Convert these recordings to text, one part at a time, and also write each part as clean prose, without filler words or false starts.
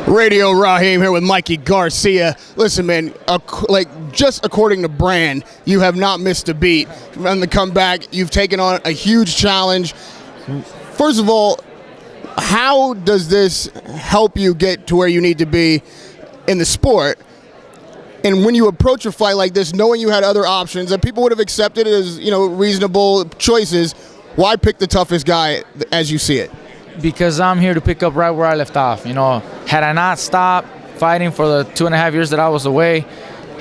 Radio Raheem here with Mikey Garcia. Listen, man, just according to Brand, you have not missed a beat. On the comeback, you've taken on a huge challenge. First of all, how does this help you get to where you need to be in the sport? And when you approach a fight like this, knowing you had other options that people would have accepted as, reasonable choices, why pick the toughest guy as you see it? Because I'm here to pick up right where I left off. Had I not stopped fighting for the 2.5 years that I was away,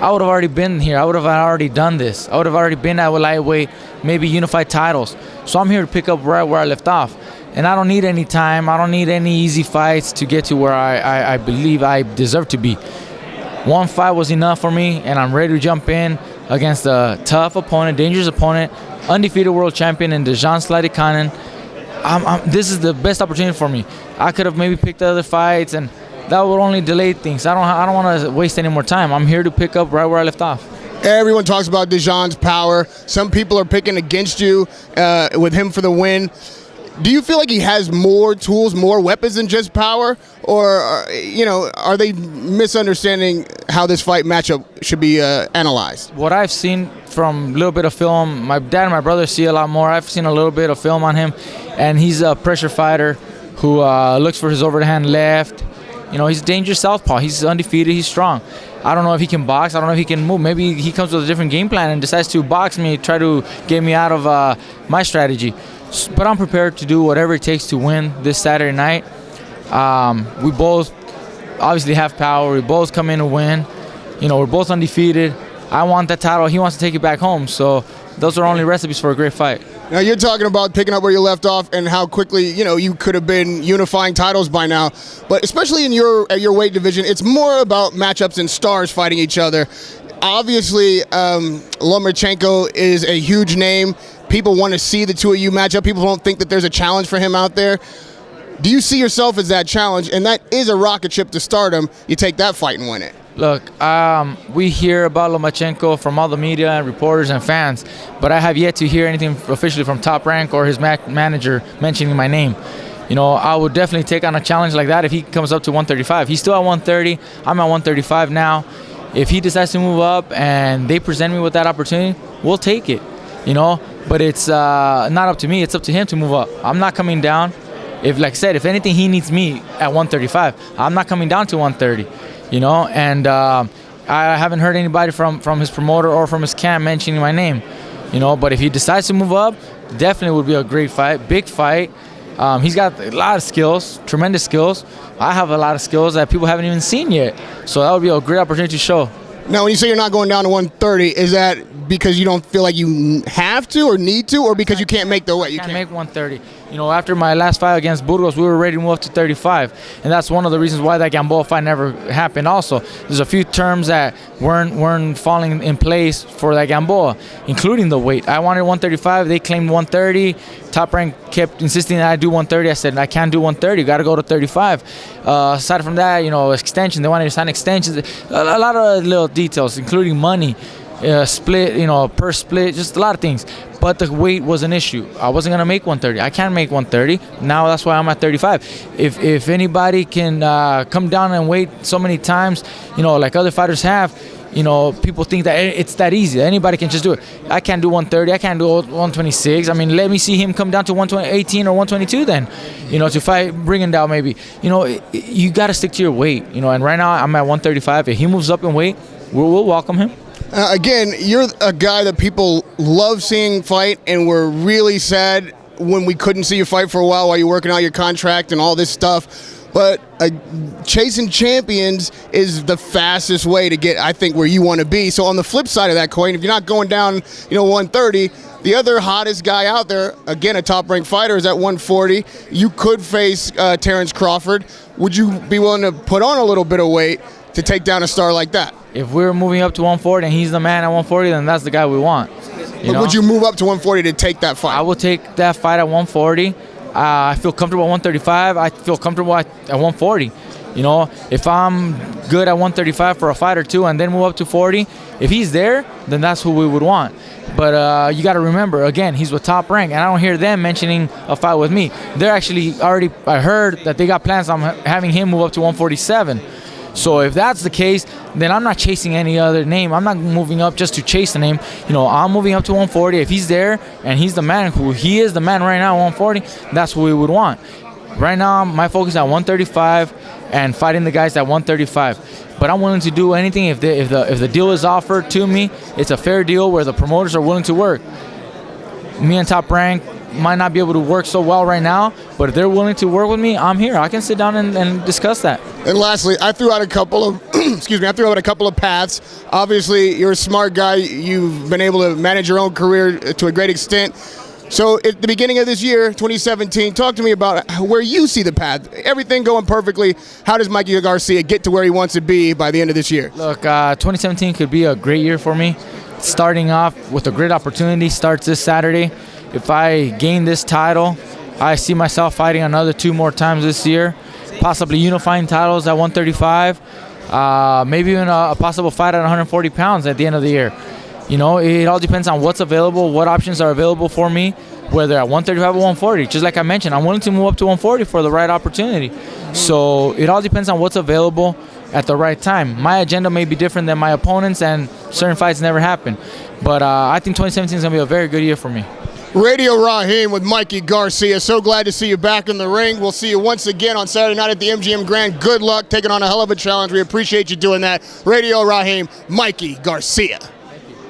I would have already been here. I would have already done this. I would have already been at lightweight, maybe unified titles. So I'm here to pick up right where I left off. And I don't need any time. I don't need any easy fights to get to where I believe I deserve to be. One fight was enough for me, and I'm ready to jump in against a tough opponent, dangerous opponent, undefeated world champion in Dejan Sladikanen. This is the best opportunity for me. I could have maybe picked other fights, and that would only delay things. I don't want to waste any more time. I'm here to pick up right where I left off. Everyone talks about Dejan's power. Some people are picking against you with him for the win. Do you feel like he has more tools, more weapons than just power? Or, are they misunderstanding how this fight matchup should be analyzed? What I've seen from a little bit of film, my dad and my brother see a lot more. I've seen a little bit of film on him, and he's a pressure fighter who looks for his overhand left. He's a dangerous southpaw. He's undefeated. He's strong. I don't know if he can box. I don't know if he can move. Maybe he comes with a different game plan and decides to box me, try to get me out of my strategy. But I'm prepared to do whatever it takes to win this Saturday night. We both obviously have power. We both come in to win. We're both undefeated. I want that title. He wants to take it back home. So those are only recipes for a great fight. Now, you're talking about picking up where you left off and how quickly, you could have been unifying titles by now. But especially in your weight division, it's more about matchups and stars fighting each other. Obviously, Lomochenko is a huge name. People want to see the two of you match up. People don't think that there's a challenge for him out there. Do you see yourself as that challenge? And that is a rocket ship to stardom. You take that fight and win it. Look, we hear about Lomochenko from all the media and reporters and fans, but I have yet to hear anything officially from Top Rank or his manager mentioning my name. I would definitely take on a challenge like that if he comes up to 135. He's still at 130. I'm at 135 now. If he decides to move up and they present me with that opportunity, we'll take it. But it's not up to me. It's up to him to move up. I'm not coming down. If anything, he needs me at 135. I'm not coming down to 130. And I haven't heard anybody from his promoter or from his camp mentioning my name. But if he decides to move up, definitely would be a great fight, big fight. He's got a lot of skills, tremendous skills. I have a lot of skills that people haven't even seen yet. So that would be a great opportunity to show. Now, when you say you're not going down to 130, is that because you don't feel like you have to or need to, or because you can't make the weight? You can't make 130. After my last fight against Burgos, we were ready to move up to 35. And that's one of the reasons why that Gamboa fight never happened also. There's a few terms that weren't falling in place for that Gamboa, including the weight. I wanted 135. They claimed 130. Top Rank kept insisting that I do 130. I said, I can't do 130. Got to go to 35. Aside from that, extension. They wanted to sign extensions. A lot of little details, including money. Split, per split, just a lot of things. But the weight was an issue. I wasn't going to make 130. I can't make 130. Now that's why I'm at 35. If anybody can come down and weight so many times, like other fighters have, people think that it's that easy. Anybody can just do it. I can't do 130. I can't do 126. Let me see him come down to 118 or 122 then, to fight Bringendow maybe. You got to stick to your weight, and right now I'm at 135. If he moves up in weight, we'll welcome him. Again, you're a guy that people love seeing fight, and we're really sad when we couldn't see you fight for a while you're working out your contract and all this stuff. But chasing champions is the fastest way to get, I think, where you want to be. So on the flip side of that coin, if you're not going down, 130, the other hottest guy out there, again, a top-ranked fighter, is at 140. You could face Terence Crawford. Would you be willing to put on a little bit of weight to take down a star like that? If we're moving up to 140 and he's the man at 140, then that's the guy we want. But would you move up to 140 to take that fight? I will take that fight at 140. I feel comfortable at 135. I feel comfortable at 140. You know, if I'm good at 135 for a fight or two and then move up to 40, if he's there, then that's who we would want. But you got to remember, again, he's with Top Rank, and I don't hear them mentioning a fight with me. They're actually already, I heard that they got plans on having him move up to 147. So if that's the case, then I'm not chasing any other name. I'm not moving up just to chase the name. You know, I'm moving up to 140. If he's there and he's the man, who he is the man right now, 140, that's what we would want. Right now, my focus at 135 and fighting the guys at 135. But I'm willing to do anything if the deal is offered to me. It's a fair deal where the promoters are willing to work. Me and Top Rank might not be able to work so well right now, but if they're willing to work with me, I'm here. I can sit down and discuss that. And lastly, I threw out a couple of a couple of paths. Obviously, you're a smart guy. You've been able to manage your own career to a great extent. So at the beginning of this year, 2017, talk to me about where you see the path. Everything going perfectly. How does Mikey Garcia get to where he wants to be by the end of this year? Look, 2017 could be a great year for me. Starting off with a great opportunity starts this Saturday. If I gain this title, I see myself fighting another 2 more times this year, possibly unifying titles at 135, maybe even a possible fight at 140 pounds at the end of the year. You know, it all depends on what's available, what options are available for me, whether at 135 or 140. Just like I mentioned, I'm willing to move up to 140 for the right opportunity. So it all depends on what's available at the right time. My agenda may be different than my opponents, and certain fights never happen. But I think 2017 is going to be a very good year for me. Radio Raheem with Mikey Garcia. So glad to see you back in the ring. We'll see you once again on Saturday night at the MGM Grand. Good luck taking on a hell of a challenge. We appreciate you doing that. Radio Raheem, Mikey Garcia.